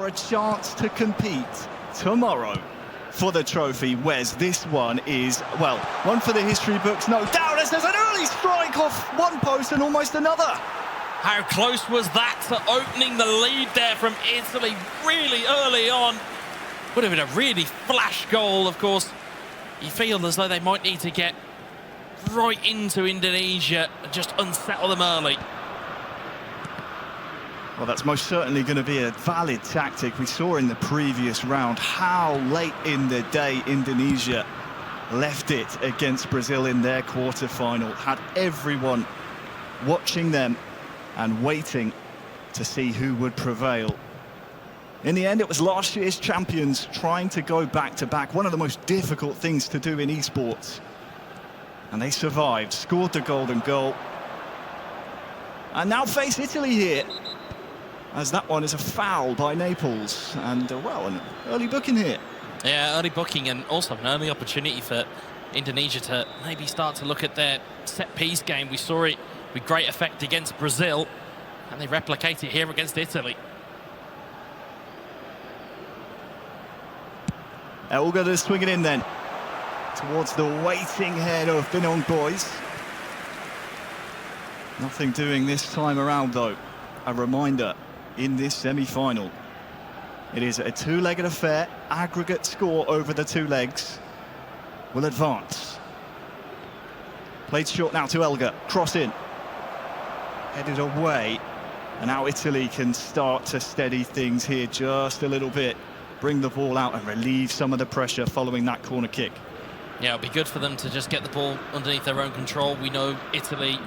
a chance to compete tomorrow for the trophy. Wes, this one is, well, one for the history books, no doubt, as there's an early strike off one post and almost another. How close was that to opening the lead there from Italy really early on? Would have been a really flash goal, of course. You feel as though they might need to get right into Indonesia and just unsettle them early. Well, that's most certainly going to be a valid tactic. We saw in the previous round how late in the day Indonesia left it against Brazil in their quarter-final. Had everyone watching them and waiting to see who would prevail. In the end, it was last year's champions trying to go back-to-back. One of the most difficult things to do in esports. And they survived, scored the golden goal. And now face Italy here, as that one is a foul by Naples. And, well, an early booking here. Yeah, early booking, and also an early opportunity for Indonesia to maybe start to look at their set-piece game. We saw it with great effect against Brazil, and they replicate it here against Italy. Elga to swing it in then, towards the waiting head of Binong boys. Nothing doing this time around, though. A reminder, in this semi-final, it is a two-legged affair. Aggregate score over the two legs will advance. Played short now to Elga, cross in. Headed away, and now Italy can start to steady things here just a little bit. Bring the ball out and relieve some of the pressure following that corner kick. Yeah, it'll be good for them to just get the ball underneath their own control. We know Italy,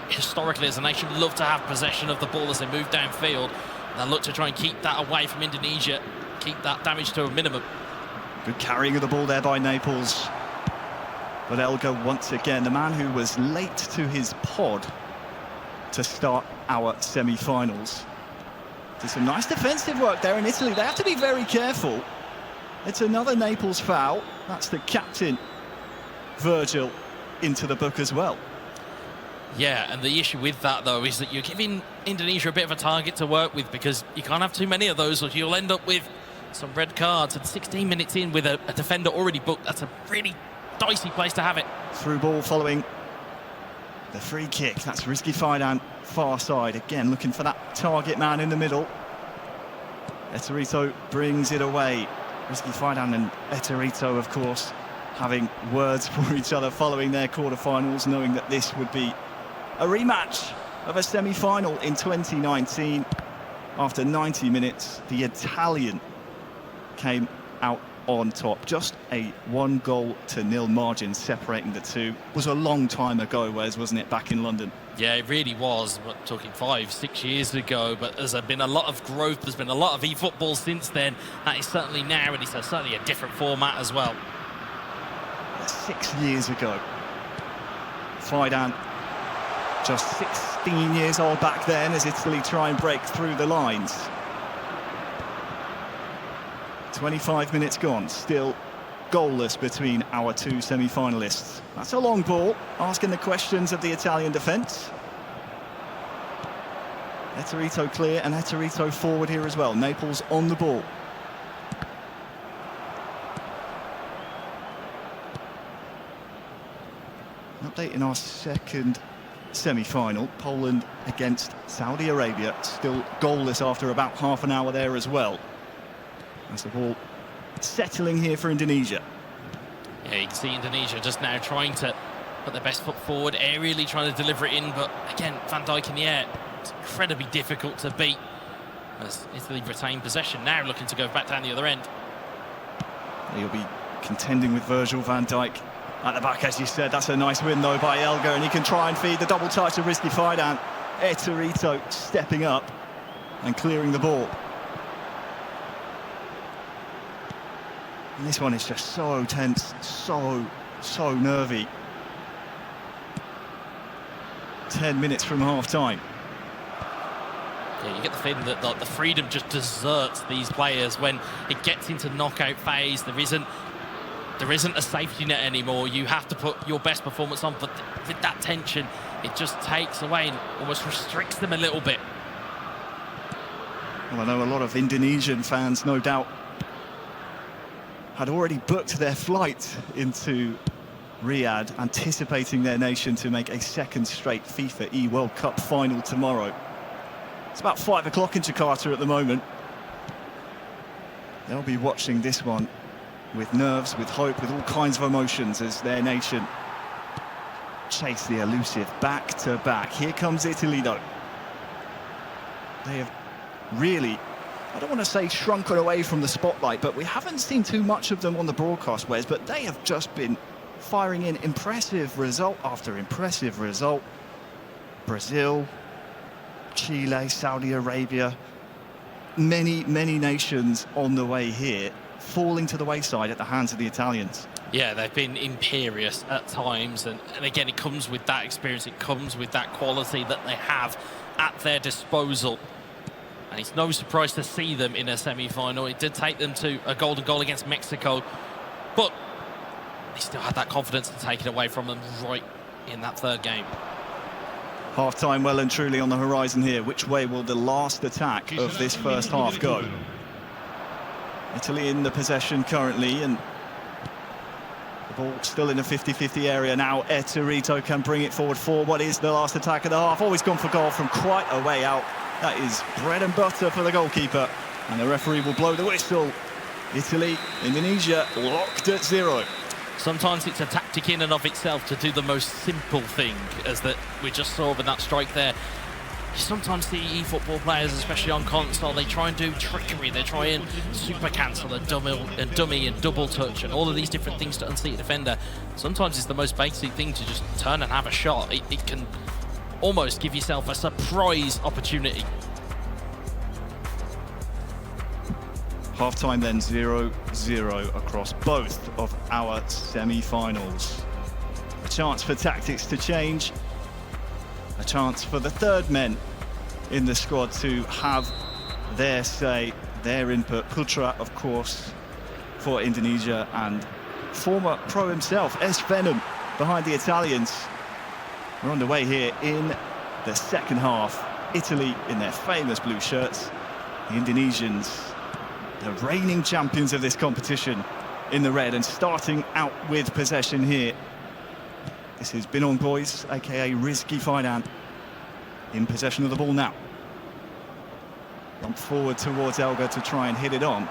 historically as a nation, love to have possession of the ball as they move downfield. They'll look to try and keep that away from Indonesia, keep that damage to a minimum. Good carrying of the ball there by Naples. But Elga, once again, the man who was late to his pod to start our semi-finals. Did some nice defensive work there in Italy. They have to be very careful. It's another Naples foul. That's the captain, Virgil, into the book as well. Yeah, and the issue with that, though, is that you're giving Indonesia a bit of a target to work with, because you can't have too many of those or you'll end up with some red cards. And 16 minutes in with a defender already booked, that's a really dicey place to have it. Through ball following the free kick. That's Rizky Fidan, far side. Again, looking for that target man in the middle. Eterito brings it away. Rizky Fidan and Eterito, of course, having words for each other following their quarterfinals, knowing that this would be a rematch of a semi-final in 2019. After 90 minutes, the Italian came out on top. Just a 1-0-0 margin separating the two. It was a long time ago, Wes, wasn't it, back in London? Yeah, it really was. We're talking 5-6 years ago, but there's been a lot of growth. There's been a lot of e-football since then. That is certainly now, and it's certainly a different format as well. 6 years ago. Fidan, just 16 years old back then, as Italy try and break through the lines. 25 minutes gone, still goalless between our two semi-finalists. That's a long ball, asking the questions of the Italian defence. Eterito clear, and Eterito forward here as well. Naples on the ball. An update in our second semi-final. Poland against Saudi Arabia, still goalless after about half an hour there as well. As the ball settling here for Indonesia. Yeah, you can see Indonesia just now trying to put their best foot forward, aerially trying to deliver it in, but again, Van Dijk in the air, it's incredibly difficult to beat. As Italy retain possession now, looking to go back down the other end. He'll be contending with Virgil van Dijk at the back, as you said. That's a nice win, though, by Elga, and he can try and feed the double touch of Rizky Fidan. Eterito stepping up and clearing the ball. And this one is just so tense, so nervy. 10 minutes from half-time. Yeah, you get the feeling that the freedom just deserts these players when it gets into knockout phase. There isn't a safety net anymore. You have to put your best performance on, but with that tension, it just takes away and almost restricts them a little bit. Well, I know a lot of Indonesian fans, no doubt, had already booked their flight into Riyadh, anticipating their nation to make a second straight FIFA E-World Cup final tomorrow. It's about 5 o'clock in Jakarta at the moment. They'll be watching this one with nerves, with hope, with all kinds of emotions as their nation chase the elusive back-to-back. Here comes Italy, though. They have really, I don't want to say shrunken away from the spotlight, but we haven't seen too much of them on the broadcast, Wes, but they have just been firing in impressive result after impressive result. Brazil, Chile, Saudi Arabia, many nations on the way here, falling to the wayside at the hands of the Italians. Yeah, they've been imperious at times, and again, it comes with that experience, it comes with that quality that they have at their disposal. And it's no surprise to see them in a semi-final. It did take them to a golden goal against Mexico, but they still had that confidence to take it away from them right in that third game. Half-time well and truly on the horizon here. Which way will the last attack of this first half go? Italy in the possession currently, and the ball still in a 50-50 area now. Eterito can bring it forward for what is the last attack of the half. Always gone for goal from quite a way out. That is bread and butter for the goalkeeper, and the referee will blow the whistle. Italy, Indonesia locked at 0. Sometimes it's a tactic in and of itself to do the most simple thing, as that we just saw with that strike there. You sometimes see e-football players, especially on console, they try and do trickery. They try and super cancel and dummy and double touch and all of these different things to unseat a defender. Sometimes it's the most basic thing to just turn and have a shot. It can almost give yourself a surprise opportunity. Half-time then 0-0 across both of our semi-finals. A chance for tactics to change. A chance for the third men in the squad to have their say, their input. Putra, of course, for Indonesia, and former pro himself, S. Venom, behind the Italians. We're underway here in the second half. Italy in their famous blue shirts. The Indonesians, the reigning champions of this competition, in the red, and starting out with possession here. This is Binong Boys, aka Rizky Finan, in possession of the ball now. Bump forward towards Elga to try and hit it on.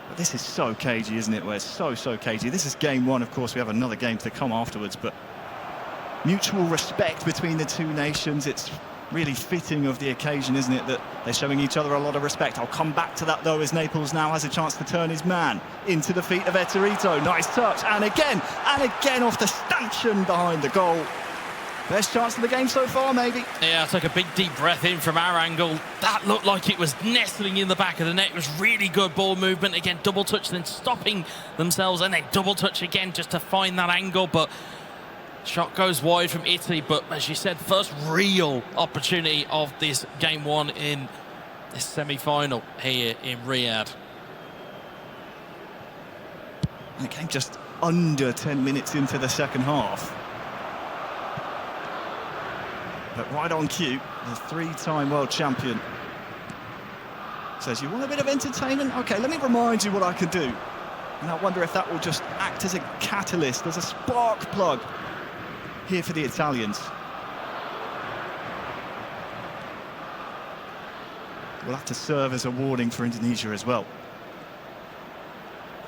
But this is so cagey, isn't it, Wes? So cagey. This is game one, of course. We have another game to come afterwards, but mutual respect between the two nations. It's really fitting of the occasion, isn't it, that they're showing each other a lot of respect. I'll come back to that, though, as Naples now has a chance to turn his man into the feet of Eterito. Nice touch, and again off the stanchion behind the goal. Best chance of the game so far, maybe. Yeah, I took a big deep breath in from our angle. That looked like it was nestling in the back of the net. It was really good ball movement. Again, double touch, then stopping themselves, and then double touch again just to find that angle. But shot goes wide from Italy. But as you said, first real opportunity of this game one in this semi-final here in Riyadh. And it came just under 10 minutes into the second half. But right on cue, the three-time world champion says, you want a bit of entertainment? Okay, let me remind you what I can do. And I wonder if that will just act as a catalyst, as a spark plug here for the Italians. Will have to serve as a warning for Indonesia as well.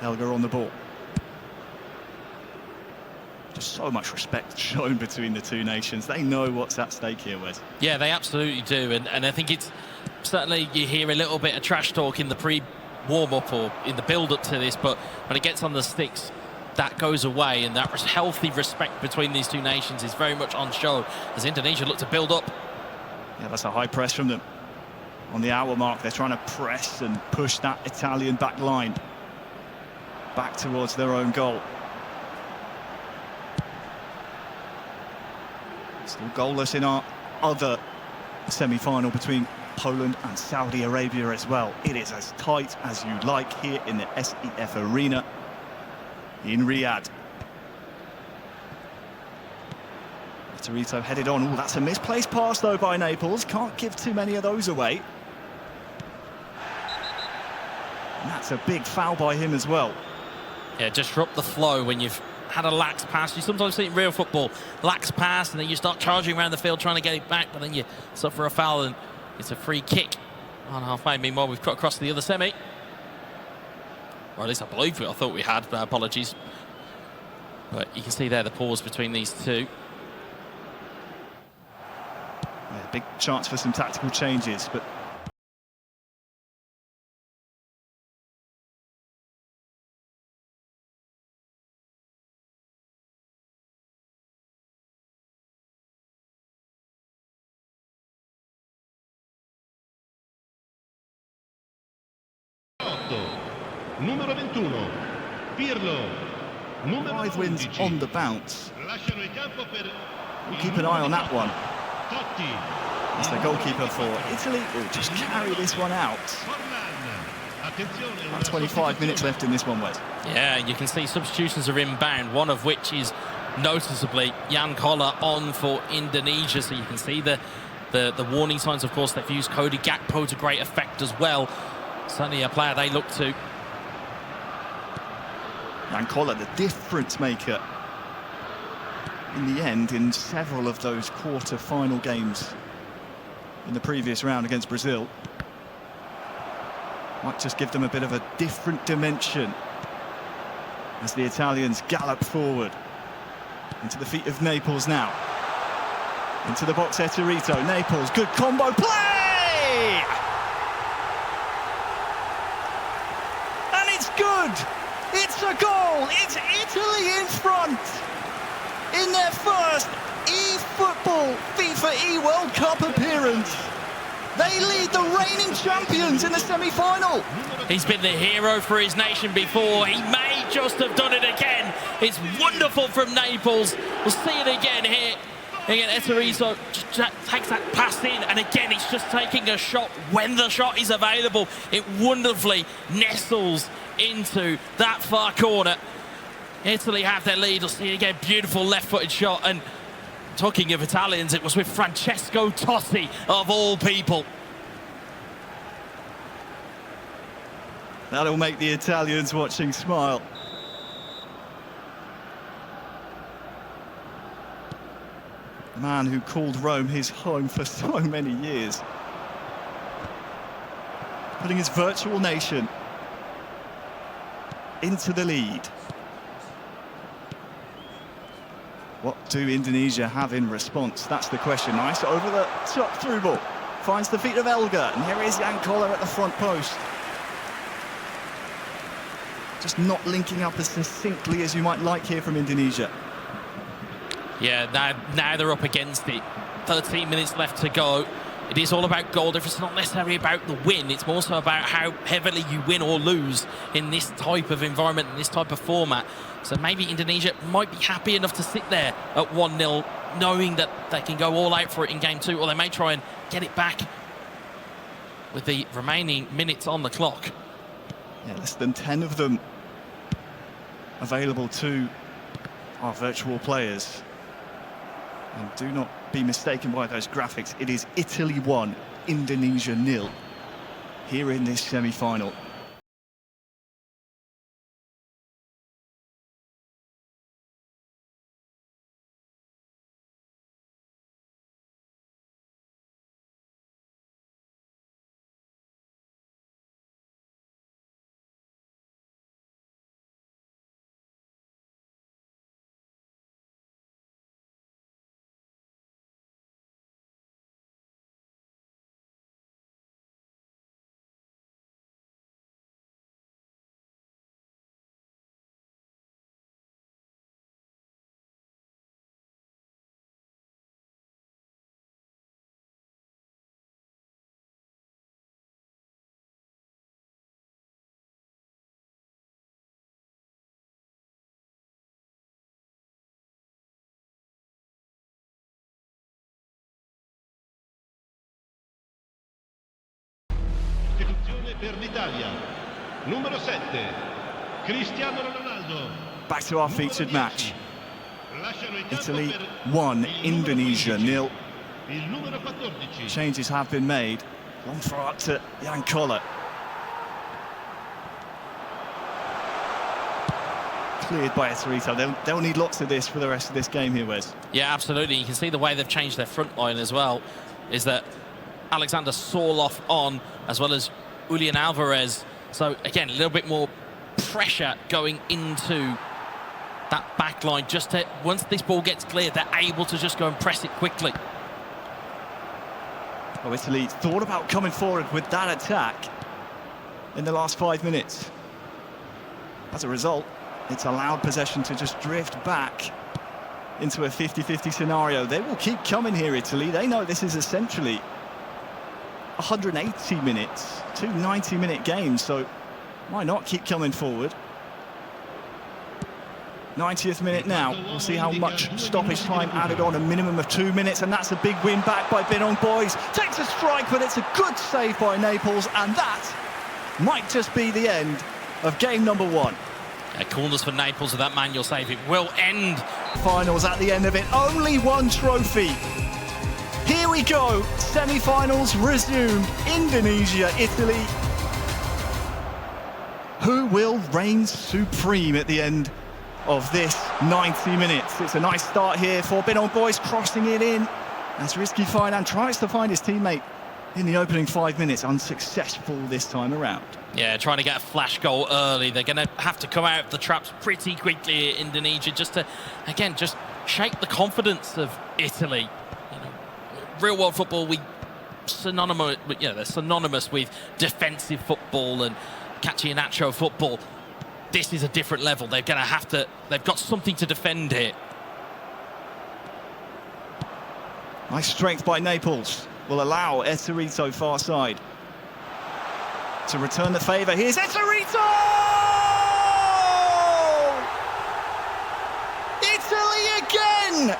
Elga on the ball. Just so much respect shown between the two nations. They know what's at stake here, Wes. Yeah, they absolutely do. And I think it's certainly, you hear a little bit of trash talk in the pre-warm-up or in the build-up to this, but when it gets on the sticks, that goes away, and that healthy respect between these two nations is very much on show as Indonesia look to build up. Yeah, that's a high press from them. On the hour mark, they're trying to press and push that Italian back line back towards their own goal. Still goalless in our other semi-final between Poland and Saudi Arabia as well. It is as tight as you like here in the SEF Arena in Riyadh. Torito headed on. Oh, that's a misplaced pass, though, by Naples. Can't give too many of those away. And that's a big foul by him as well. Yeah, disrupt the flow when you've had a lax pass. You sometimes see it in real football, lax pass, and then you start charging around the field trying to get it back, but then you suffer a foul and it's a free kick on halfway. Meanwhile, we've cut across to the other semi. Or at least I believe I thought we had, but apologies. But you can see there the pause between these two. Yeah, big chance for some tactical changes, but numero 21 Pirlo, numero 5 wins 11. on the bounce. Lasciano il campo per We'll keep an eye on that one. Totti. As the goalkeeper for Italy will just carry this one out. About 25 minutes left in this one, Wes. Yeah, you can see substitutions are inbound, one of which is noticeably Jan Koller on for Indonesia. So you can see the warning signs, of course. They've used Cody Gakpo to great effect as well. Certainly a player they look to. Jan Koller, the difference maker in the end in several of those quarter-final games in the previous round against Brazil. Might just give them a bit of a different dimension as the Italians gallop forward. Into the feet of Naples now. Into the box, Torito. Naples, good combo play! And it's good! It's a goal! It's Italy in front! In their first eFootball FIFA E-World Cup appearance. They lead the reigning champions in the semi-final. He's been the hero for his nation before. He may just have done it again. It's wonderful from Naples. We'll see it again here. Again, Torito takes that pass in, and again, he's just taking a shot when the shot is available. It wonderfully nestles into that far corner. Italy have their lead. We'll see it again. Beautiful left-footed shot. And talking of Italians, it was with Francesco Totti, of all people. That'll make the Italians watching smile. The man who called Rome his home for so many years. Putting his virtual nation into the lead. What do Indonesia have in response? That's the question. Nice over the top through ball. Finds the feet of Elga. And here is Jan Koller at the front post. Just not linking up as succinctly as you might like here from Indonesia. Yeah, now they're up against it. 13 minutes left to go. It is all about goal difference. It's not necessarily about the win. It's more so about how heavily you win or lose in this type of environment, in this type of format. So maybe Indonesia might be happy enough to sit there at 1-0, knowing that they can go all out for it in game 2, or they may try and get it back with the remaining minutes on the clock. Yeah, less than 10 of them available to our virtual players. And do not be mistaken by those graphics. It is Italy 1, Indonesia 0 here in this semi-final. Per l'Italia, numero 7, Cristiano Ronaldo. Back to our featured match. Lasciano il campo Italy per 1, il numero Indonesia 15. 0. Il numero 14. Changes have been made. Long throw up to Jan Koller. Cleared by Eserito. They'll need lots of this for the rest of this game here, Wes. Yeah, absolutely. You can see the way they've changed their front line as well, is that Alexander Sorloth on, as well as Julian Alvarez. So, again, a little bit more pressure going into that back line. Just to, once this ball gets cleared, they're able to just go and press it quickly. Oh, Italy thought about coming forward with that attack in the last 5 minutes. As a result, it's allowed possession to just drift back into a 50-50 scenario. They will keep coming here, Italy. They know this is essentially 180 minutes, 2 90-minute games, so why not keep coming forward? 90th minute now. We'll see how much stoppage time added on, a minimum of 2 minutes, and that's a big win back by Binong Boys. Takes a strike, but it's a good save by Naples, and that might just be the end of game number 1. Corners for Naples with that manual save. It will end. Finals at the end of it. Only one trophy. Here we go. Semi-finals resumed. Indonesia, Italy. Who will reign supreme at the end of this 90 minutes? It's a nice start here for Binong Boys, crossing it in as Rizky Finan tries to find his teammate in the opening 5 minutes. Unsuccessful this time around. Yeah, trying to get a flash goal early. They're going to have to come out of the traps pretty quickly, Indonesia, just to, again, just shake the confidence of Italy. You know, real world football, they're synonymous with defensive football and Catenaccio football. This is a different level. They're going to have to, they've got something to defend here. Nice strength by Naples will allow Eserito far side to return the favour. Here's Eserito! Italy again!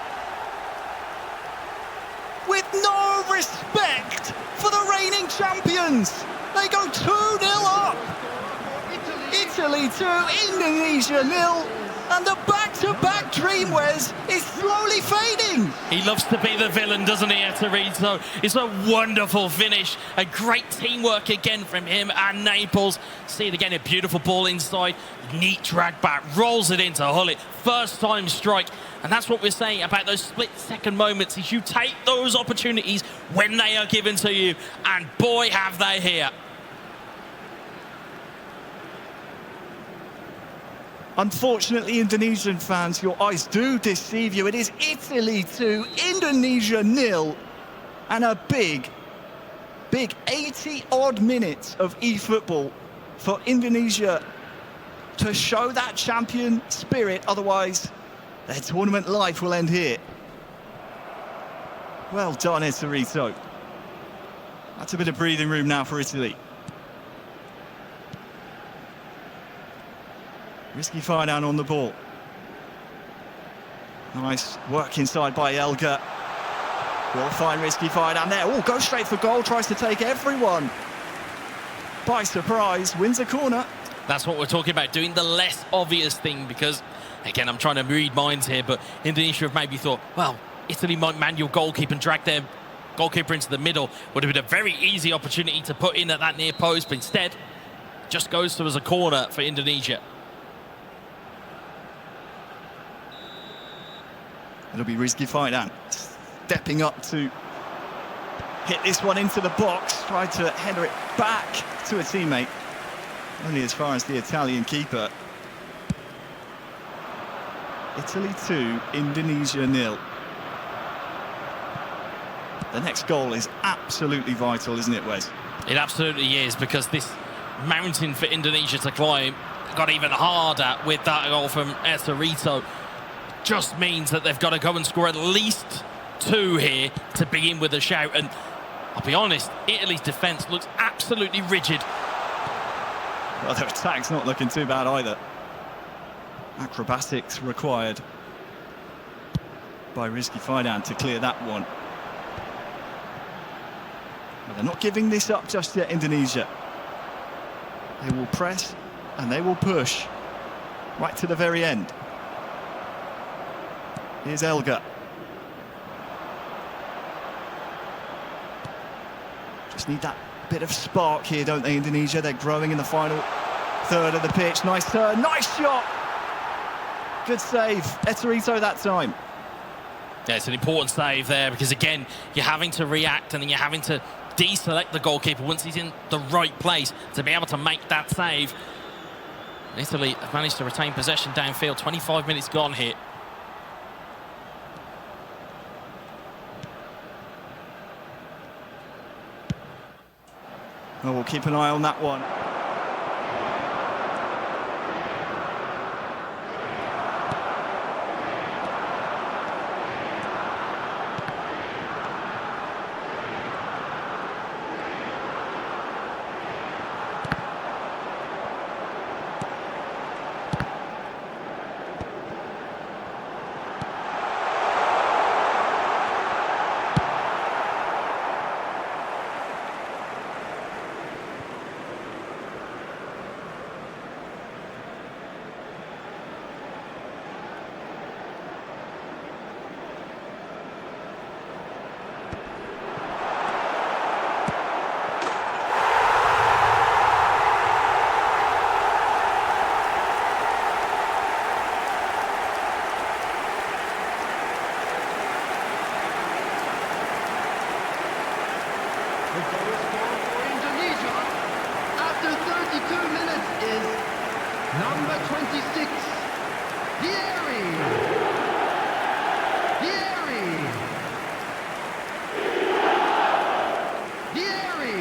With no respect for the reigning champions. They go 2-0 up. Italy 2, Indonesia 0. And the back-to-back dream, Wes, is slowly fading. He loves to be the villain, doesn't he, Eserito? It's a wonderful finish. A great teamwork again from him and Naples. See it again, a beautiful ball inside. Neat drag back, rolls it into Hullet. First time strike. And that's what we're saying about those split-second moments, is you take those opportunities when they are given to you. And boy, have they here. Unfortunately, Indonesian fans, your eyes do deceive you. It is Italy 2, Indonesia 0, and a big 80-odd minutes of e-football for Indonesia to show that champion spirit. Otherwise, their tournament life will end here. Well done, Eserito. That's a bit of breathing room now for Italy. Rizky Finan on the ball. Nice work inside by Elga. We'll find Rizky Finan there. Oh, goes straight for goal, tries to take everyone by surprise, wins a corner. That's what we're talking about, doing the less obvious thing, because, again, I'm trying to read minds here, but Indonesia have maybe thought, well, Italy might manual goalkeeper and drag their goalkeeper into the middle. Would have been a very easy opportunity to put in at that near post, but instead, just goes to as a corner for Indonesia. It'll be Rizky Finan stepping up to hit this one into the box, tried to header it back to a teammate, only as far as the Italian keeper. Italy 2, Indonesia 0. The next goal is absolutely vital, isn't it, Wes? It absolutely is, because this mountain for Indonesia to climb got even harder with that goal from Eserito. Just means that they've got to go and score at least 2 here to be in with a shout. And I'll be honest, Italy's defence looks absolutely rigid. Well, their attack's not looking too bad either. Acrobatics required by Rizky Finan to clear that one. But they're not giving this up just yet, Indonesia. They will press and they will push right to the very end. Here's Elga. Just need that bit of spark here, don't they, Indonesia? They're growing in the final third of the pitch. Nice turn, nice shot! Good save, Eterito that time. Yeah, it's an important save there because, again, you're having to react and then you're having to deselect the goalkeeper once he's in the right place to be able to make that save. Italy have managed to retain possession downfield. 25 minutes gone here. Oh, we'll keep an eye on that one. The goal scorer for Indonesia after 32 minutes is number 26, Dieri. Dieri. Dieri.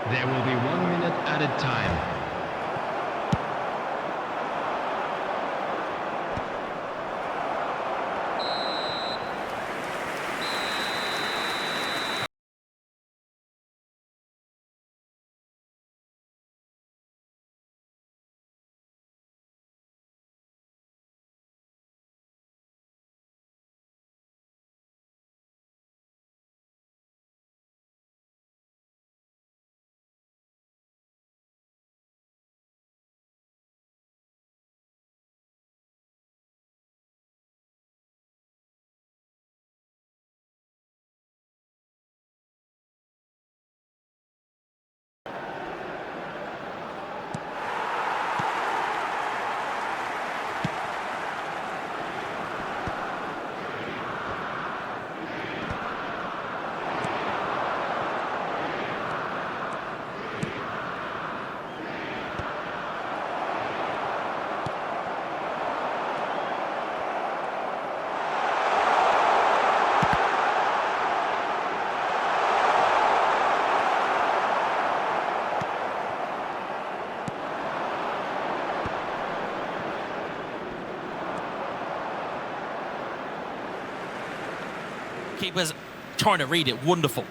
There will be 1 minute added time. Keeper's trying to read it. Wonderful.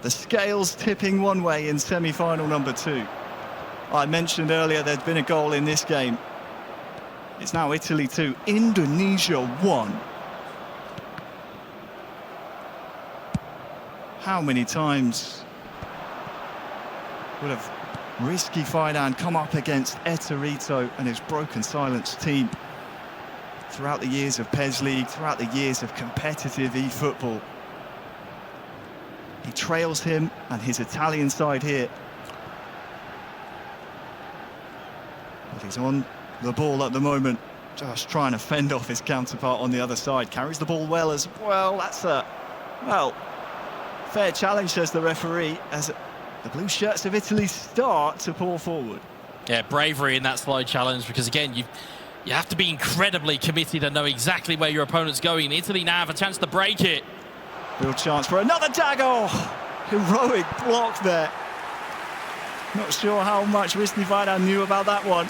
The scales tipping one way in semi-final number 2. I mentioned earlier there'd been a goal in this game. It's now Italy 2, Indonesia 1. How many times would have risky Faidan come up against Eterito and his broken silence team throughout the years of PES League, throughout the years of competitive e-football? He trails him and his Italian side here. But he's on the ball at the moment, just trying to fend off his counterpart on the other side. Carries the ball well as well. That's a, well, fair challenge, says the referee, as the blue shirts of Italy start to pour forward. Yeah, bravery in that slide challenge, because again, you have to be incredibly committed and know exactly where your opponent's going. Italy now have a chance to break it. Real chance for another tag. Oh, heroic block there. Not sure how much Resmi Faidan knew about that one.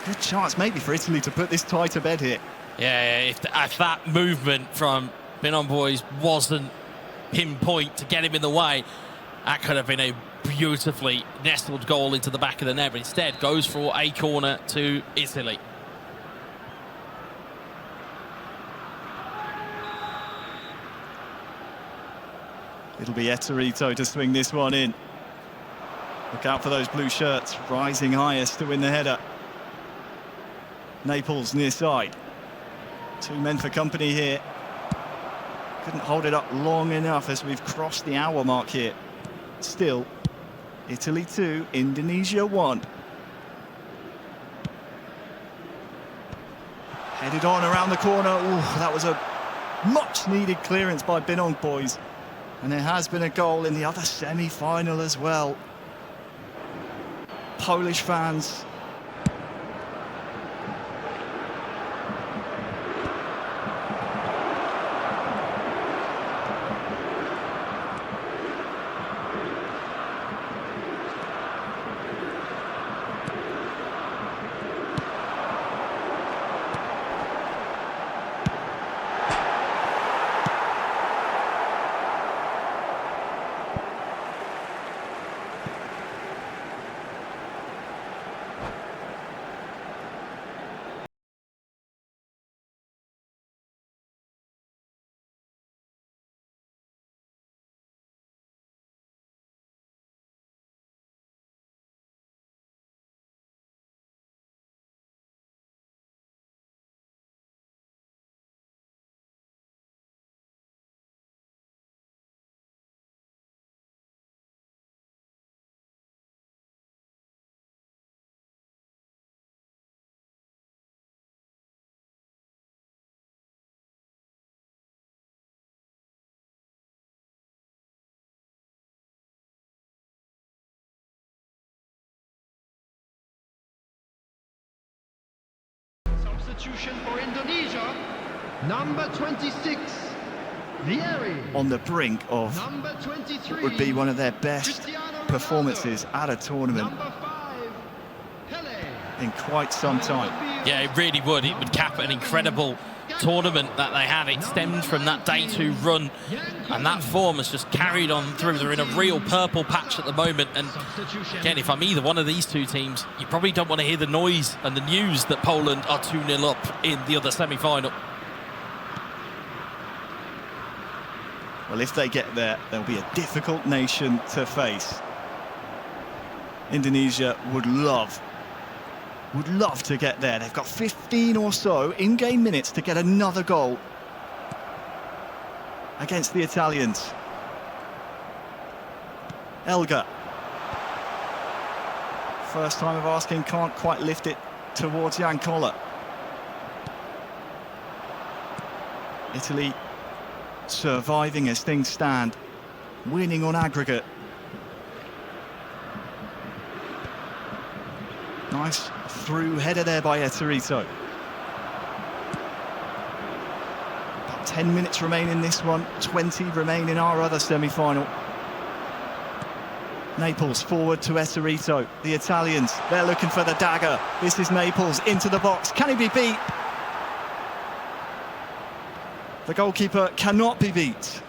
Good chance maybe for Italy to put this tie to bed here. Yeah, if that movement from Binon Boys wasn't pinpoint to get him in the way, that could have been a beautifully nestled goal into the back of the net, but instead goes for a corner to Italy. It'll be Eterito to swing this one in. Look out for those blue shirts, rising highest to win the header. Naples near side. 2 men for company here. Couldn't hold it up long enough as we've crossed the hour mark here. Still, Italy 2, Indonesia 1. Headed on around the corner. Ooh, that was a much-needed clearance by Binon Boys. And there has been a goal in the other semi-final as well. Polish fans. Substitution for Indonesia, number 26, Vieri. On the brink of Number 23, would be one of their best Cristiano performances Ronaldo. at a tournament Number 5, Pele. in quite some time. Yeah, it really would. It would cap an incredible tournament that they had. It stemmed from that day 2 run, and that form has just carried on through. They're in a real purple patch at the moment, and again, if I'm either one of these 2 teams, you probably don't want to hear the noise and the news that Poland are 2-0 up in the other semi-final. Well, if they get there, they'll be a difficult nation to face. Indonesia would love to get there. They've got 15 or so in-game minutes to get another goal against the Italians. Elga. First time of asking, can't quite lift it towards Jan Koller. Italy surviving as things stand, winning on aggregate. Nice through header there by Eterito. About 10 minutes remain in this one, 20 remain in our other semi-final. Naples forward to Eserito. The Italians, they're looking for the dagger. This is Naples into the box. Can he be beat? The goalkeeper cannot be beat.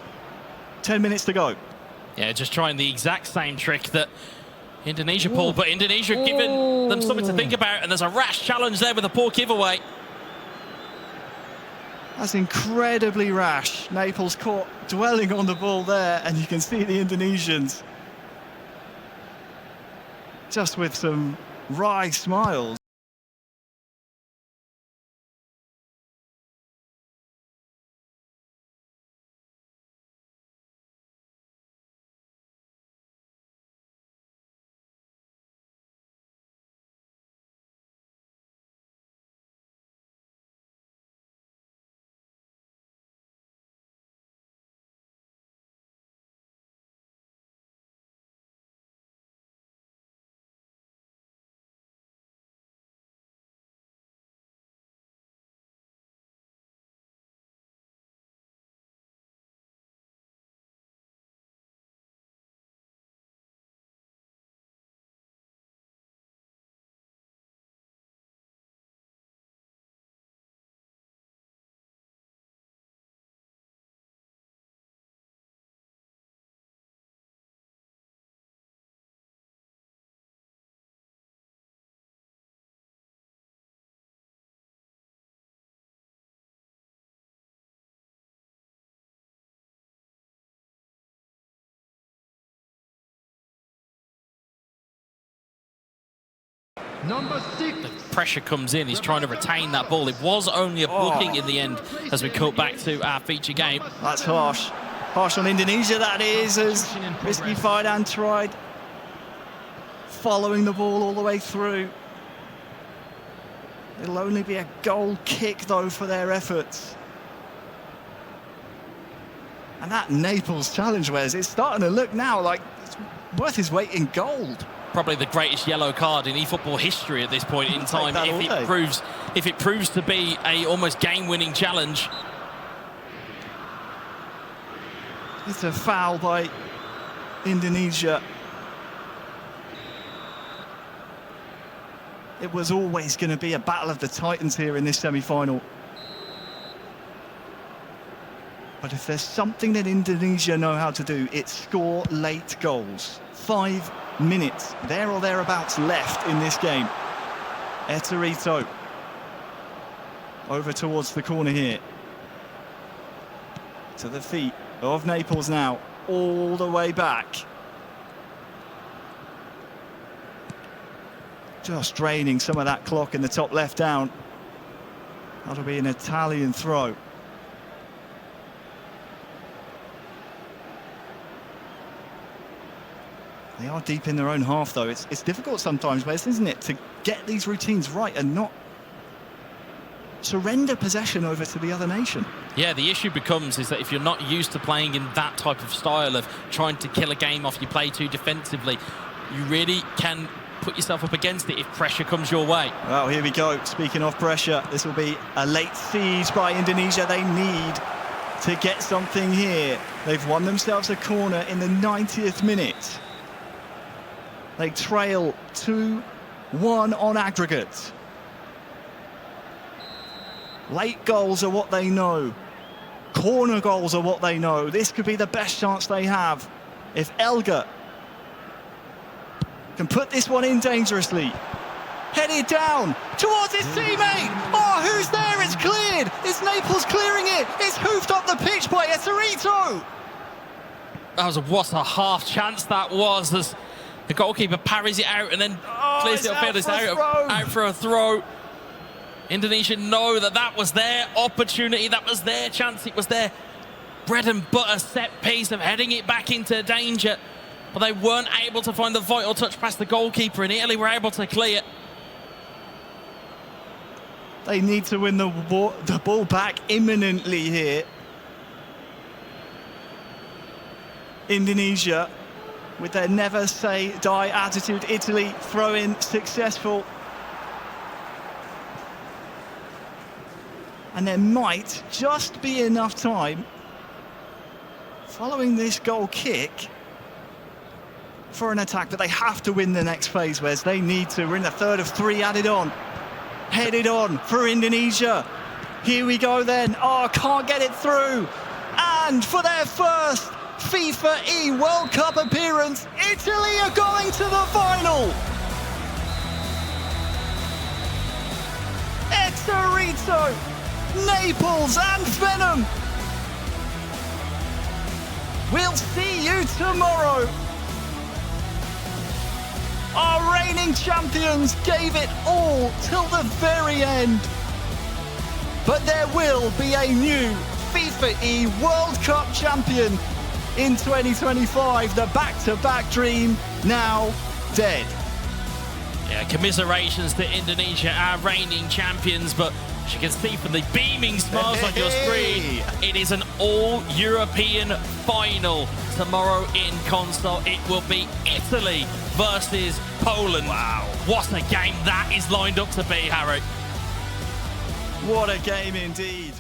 10 minutes to go. Yeah, just trying the exact same trick that Indonesia pulled, but Indonesia giving them something to think about, and there's a rash challenge there with a poor giveaway. That's incredibly rash. Naples caught dwelling on the ball there, and you can see the Indonesians just with some wry smiles. Number 6. Pressure comes in, he's trying to retain that ball. It was only a booking in the end as we cut back to our feature game. That's harsh. Harsh on Indonesia, that is, as Resmi Faidan tried following the ball all the way through. It'll only be a goal kick, though, for their efforts. And that Naples challenge, Wes, it's starting to look now like it's worth his weight in gold. Probably the greatest yellow card in eFootball history at this point in time, if it proves to be a almost game-winning challenge. It's a foul by Indonesia. It was always going to be a battle of the titans here in this semi-final. But if there's something that Indonesia know how to do, it's score late goals. 5 minutes, there or thereabouts, left in this game. Eserito over towards the corner here. To the feet of Naples now, all the way back. Just draining some of that clock in the top left down. That'll be an Italian throw. They are deep in their own half, though. It's difficult sometimes, Wes, isn't it, to get these routines right and not surrender possession over to the other nation. Yeah, the issue becomes is that if you're not used to playing in that type of style of trying to kill a game off, you play too defensively, you really can put yourself up against it if pressure comes your way. Well, here we go. Speaking of pressure, this will be a late siege by Indonesia. They need to get something here. They've won themselves a corner in the 90th minute. They trail 2-1 on aggregate. Late goals are what they know. Corner goals are what they know. This could be the best chance they have. If Elga can put this one in dangerously. Headed down towards his teammate. Oh, who's there? It's cleared. It's Naples clearing it. It's hoofed up the pitch by Eserito. What a half chance that was, as the goalkeeper parries it out and then clears it upfield. It's out for a throw. Indonesia know that that was their opportunity, that was their chance, it was their bread and butter set piece of heading it back into danger. But they weren't able to find the vital touch past the goalkeeper, and Italy were able to clear. They need to win the ball back imminently here. Indonesia, with their never say die attitude. Italy throw-in successful. And there might just be enough time following this goal kick for an attack, but they have to win the next phase, Wes. They need to. We're in the third of 3 added on. Headed on for Indonesia. Here we go then. Oh, can't get it through. And for their first FIFAe World Cup appearance, Italy are going to the final. Exorito, Naples and Venom. We'll see you tomorrow. Our reigning champions gave it all till the very end. But there will be a new FIFAe World Cup champion in 2025. The back-to-back dream now dead. Yeah, commiserations to Indonesia, our reigning champions, but as you can see from the beaming smiles on your screen, it is an all-European final tomorrow in Console. It will be Italy versus Poland. Wow. What a game that is lined up to be, Harry. What a game indeed.